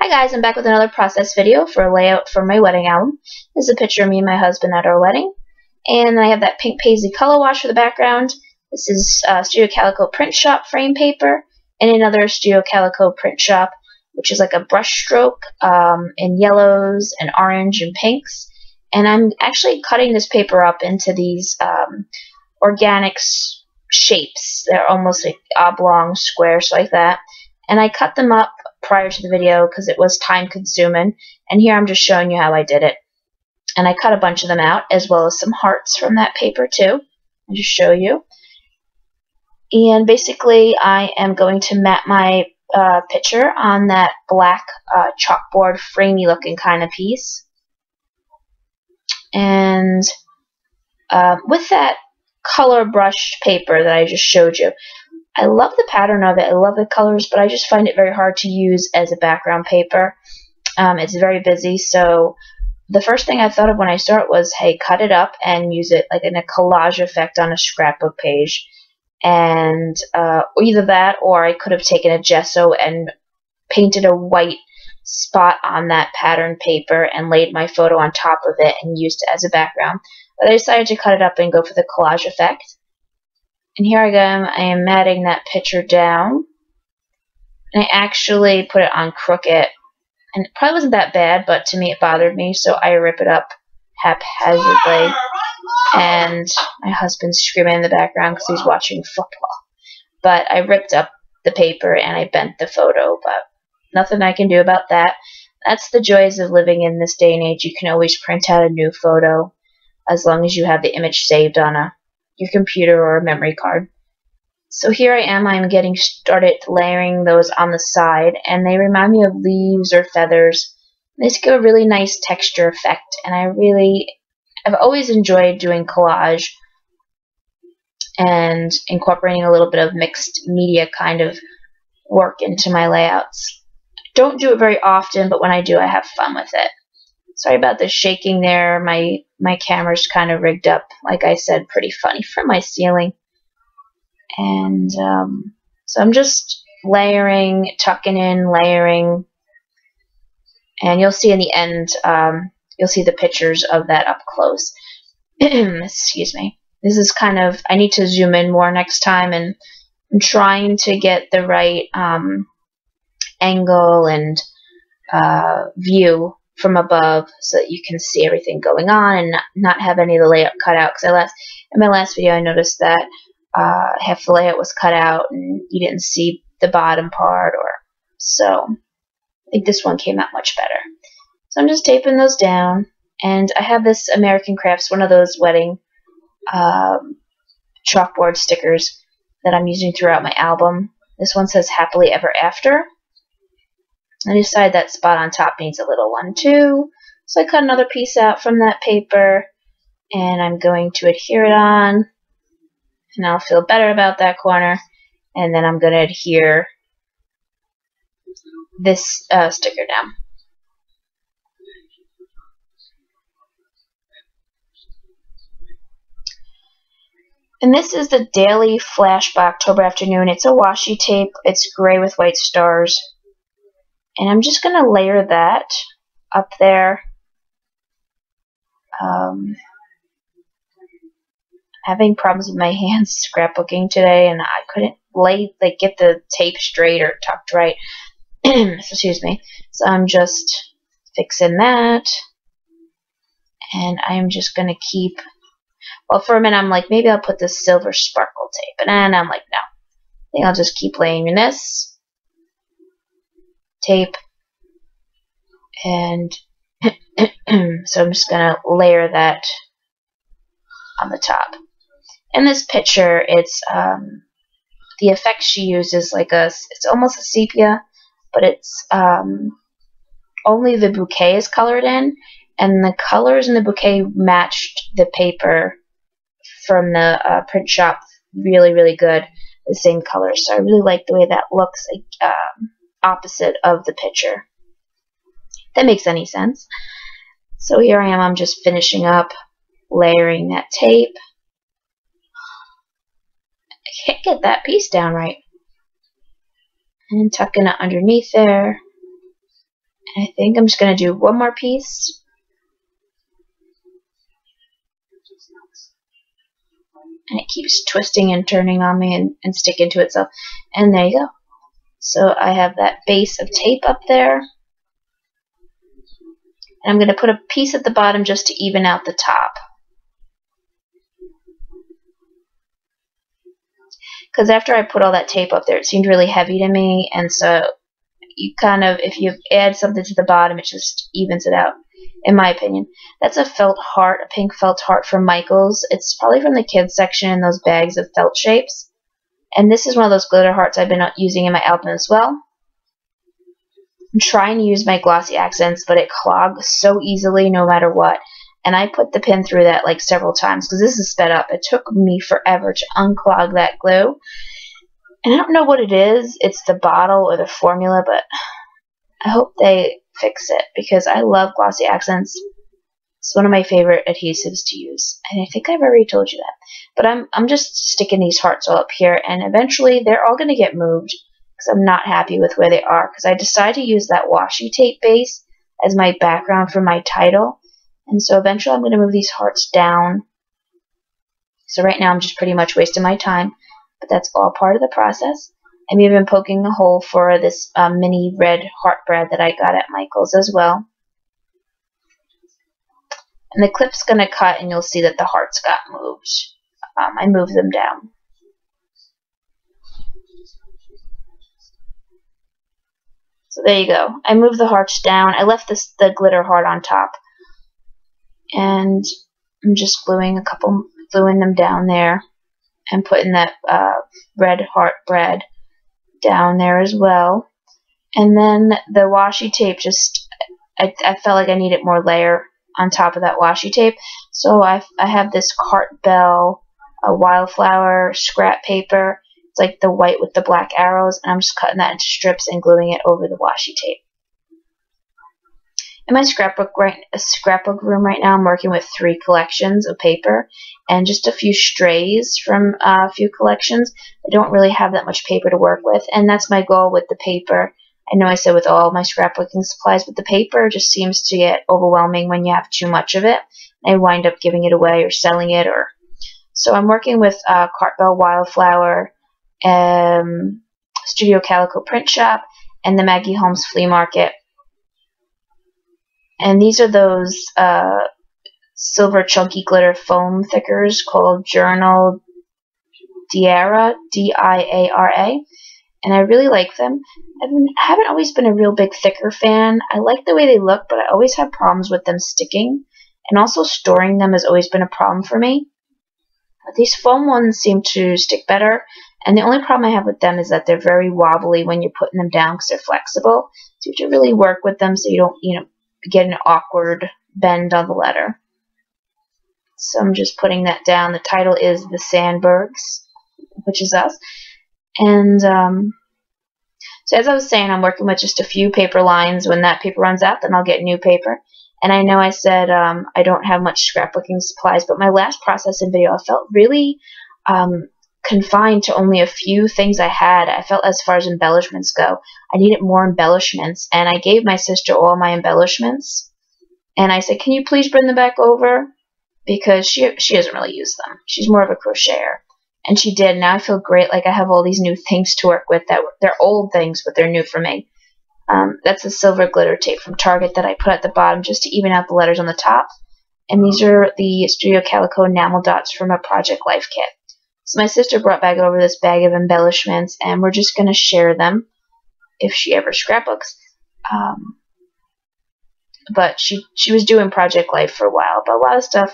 Hi guys, I'm back with another process video for a layout for my wedding album. This is a picture of me and my husband at our wedding. And I have that pink paisley color wash for the background. This is Studio Calico Print Shop frame paper. And another Studio Calico Print Shop, which is like a brush stroke in yellows and orange and pinks. And I'm actually cutting this paper up into these organic shapes. They're almost like oblong squares like that. And I cut them up prior to the video because it was time consuming, and here I'm just showing you how I did it. And I cut a bunch of them out, as well as some hearts from that paper too. I'll just show you. And basically I am going to mat my picture on that black chalkboard framey looking kind of piece. And with that color brushed paper that I just showed you, I love the pattern of it, I love the colors, but I just find it very hard to use as a background paper. It's very busy, so the first thing I thought of when I started was, hey, cut it up and use it like in a collage effect on a scrapbook page. And either that, or I could have taken a gesso and painted a white spot on that pattern paper and laid my photo on top of it and used it as a background. But I decided to cut it up and go for the collage effect. And here I am matting that picture down. And I actually put it on crooked. And it probably wasn't that bad, but to me it bothered me, so I rip it up haphazardly. And my husband's screaming in the background because he's watching football. But I ripped up the paper and I bent the photo, but nothing I can do about that. That's the joys of living in this day and age. You can always print out a new photo as long as you have the image saved on your computer or a memory card. So here I am, I'm getting started layering those on the side, and they remind me of leaves or feathers. They just give a really nice texture effect, and I've always enjoyed doing collage and incorporating a little bit of mixed media kind of work into my layouts. I don't do it very often, but when I do, I have fun with it. Sorry about the shaking there. My camera's kind of rigged up, like I said, pretty funny for my ceiling. And so I'm just layering, tucking in, layering. And you'll see in the end, you'll see the pictures of that up close. Excuse me. This is kind of, I need to zoom in more next time, and I'm trying to get the right angle and view from above so that you can see everything going on and not have any of the layout cut out. Because in my last video I noticed that half the layout was cut out and you didn't see the bottom part, so I think this one came out much better. So I'm just taping those down, and I have this American Crafts, one of those wedding chalkboard stickers that I'm using throughout my album. This one says Happily Ever After. I decided that spot on top needs a little one too, so I cut another piece out from that paper, and I'm going to adhere it on, and I'll feel better about that corner, and then I'm going to adhere this sticker down. And this is the Daily Flash by October Afternoon. It's a washi tape. It's gray with white stars. And I'm just going to layer that up there. Having problems with my hands scrapbooking today, and I couldn't get the tape straight or tucked right. Excuse me. So I'm just fixing that. And I'm just going to keep, well, for a minute I'm like, maybe I'll put this silver sparkle tape. And then I'm like, no. I think I'll just keep layering this tape, and so I'm just gonna layer that on the top. In this picture, it's the effect she uses it's almost a sepia, but it's only the bouquet is colored in, and the colors in the bouquet matched the paper from the print shop really, really good, the same colors. So I really like the way that looks, like opposite of the picture. If that makes any sense. So here I am, I'm just finishing up layering that tape. I can't get that piece down right. And tucking it underneath there. And I think I'm just going to do one more piece. And it keeps twisting and turning on me and sticking to itself. And there you go. So I have that base of tape up there. And I'm going to put a piece at the bottom just to even out the top. Because after I put all that tape up there, it seemed really heavy to me. And so you kind of, if you add something to the bottom, it just evens it out, in my opinion. That's a felt heart, a pink felt heart from Michaels. It's probably from the kids section in those bags of felt shapes. And this is one of those glitter hearts I've been using in my album as well. I'm trying to use my glossy accents, but it clogs so easily no matter what. And I put the pin through that like several times because this is sped up. It took me forever to unclog that glue. And I don't know what it is. It's the bottle or the formula, but I hope they fix it because I love glossy accents. It's one of my favorite adhesives to use. And I think I've already told you that. But I'm just sticking these hearts all up here, and eventually they're all going to get moved because I'm not happy with where they are because I decided to use that washi tape base as my background for my title. And so eventually I'm going to move these hearts down. So right now I'm just pretty much wasting my time, but that's all part of the process. I'm even poking a hole for this mini red heart brad that I got at Michaels as well. And the clip's going to cut and you'll see that the hearts got moved. I moved them down. So there you go. I moved the hearts down. I left the glitter heart on top. And I'm just gluing them down there and putting that red heart brad down there as well. And then the washi tape I felt like I needed more layer on top of that washi tape. So I have this Cartbell wildflower scrap paper. It's like the white with the black arrows, and I'm just cutting that into strips and gluing it over the washi tape. In my scrapbook room right now, I'm working with 3 collections of paper and just a few strays from a few collections. I don't really have that much paper to work with, and that's my goal with the paper. I know I said with all my scrapbooking supplies, but the paper just seems to get overwhelming when you have too much of it. I wind up giving it away or selling it. So I'm working with Cartbell Wildflower, Studio Calico Print Shop, and the Maggie Holmes Flea Market. And these are those silver chunky glitter foam thickers called Journal Diara, D-I-A-R-A. And I really like them. I haven't always been a real big thicker fan. I like the way they look, but I always have problems with them sticking. And also storing them has always been a problem for me. But these foam ones seem to stick better. And the only problem I have with them is that they're very wobbly when you're putting them down because they're flexible. So you have to really work with them so you don't, get an awkward bend on the letter. So I'm just putting that down. The title is The Sandbergs, which is us. And so as I was saying, I'm working with just a few paper lines. When that paper runs out, then I'll get new paper. And I know I said I don't have much scrapbooking supplies, but my last processing video, I felt really confined to only a few things I had. I felt as far as embellishments go, I needed more embellishments, and I gave my sister all my embellishments. And I said, can you please bring them back over? Because she doesn't really use them. She's more of a crocheter. And she did. Now I feel great, like I have all these new things to work with. They're old things, but they're new for me. That's a silver glitter tape from Target that I put at the bottom just to even out the letters on the top. And these are the Studio Calico enamel dots from a Project Life kit. So my sister brought back over this bag of embellishments, and we're just going to share them if she ever scrapbooks. But she was doing Project Life for a while, but a lot of stuff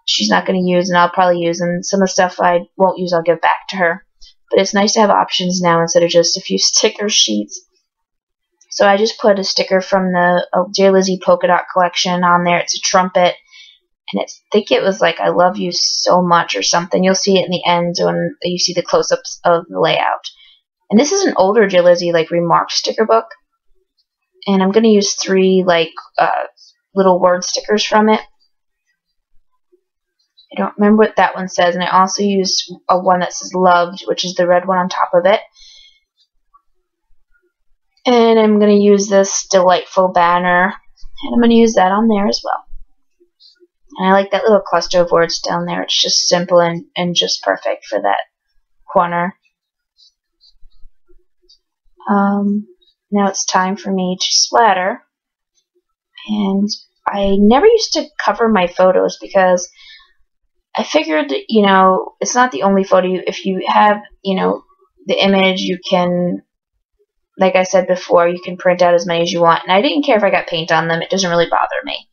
she's not going to use, and I'll probably use, and some of the stuff I won't use I'll give back to her. But it's nice to have options now instead of just a few sticker sheets. So I just put a sticker from the J. Lizzie Polka Dot collection on there. It's a trumpet. And I think it was like, I love you so much or something. You'll see it in the end when you see the close-ups of the layout. And this is an older J. Lizzie Remarks sticker book. And I'm going to use 3 little word stickers from it. I don't remember what that one says. And I also used one that says loved, which is the red one on top of it. And I'm going to use this delightful banner, and I'm going to use that on there as well. And I like that little cluster of words down there. It's just simple and just perfect for that corner. Now it's time for me to splatter. And I never used to cover my photos because I figured, you know, it's not the only photo. If you have, you know, the image, you can, like I said before, you can print out as many as you want. And I didn't care if I got paint on them. It doesn't really bother me.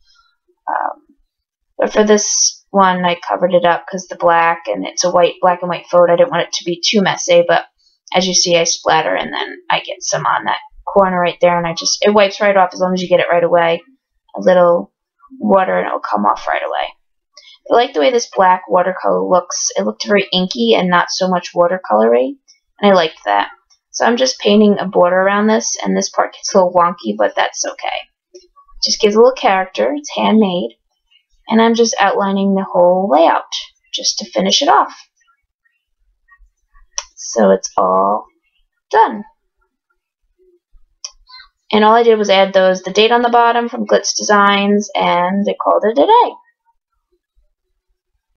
But for this one, I covered it up because the black, and it's a black and white photo. I didn't want it to be too messy, but as you see, I splatter, and then I get some on that corner right there, and it wipes right off as long as you get it right away. A little water, and it'll come off right away. I like the way this black watercolor looks. It looked very inky and not so much watercolory, and I liked that. So I'm just painting a border around this, and this part gets a little wonky, but that's okay. It just gives a little character. It's handmade. And I'm just outlining the whole layout just to finish it off. So it's all done. And all I did was add the date on the bottom from Glitz Designs, and I called it a day.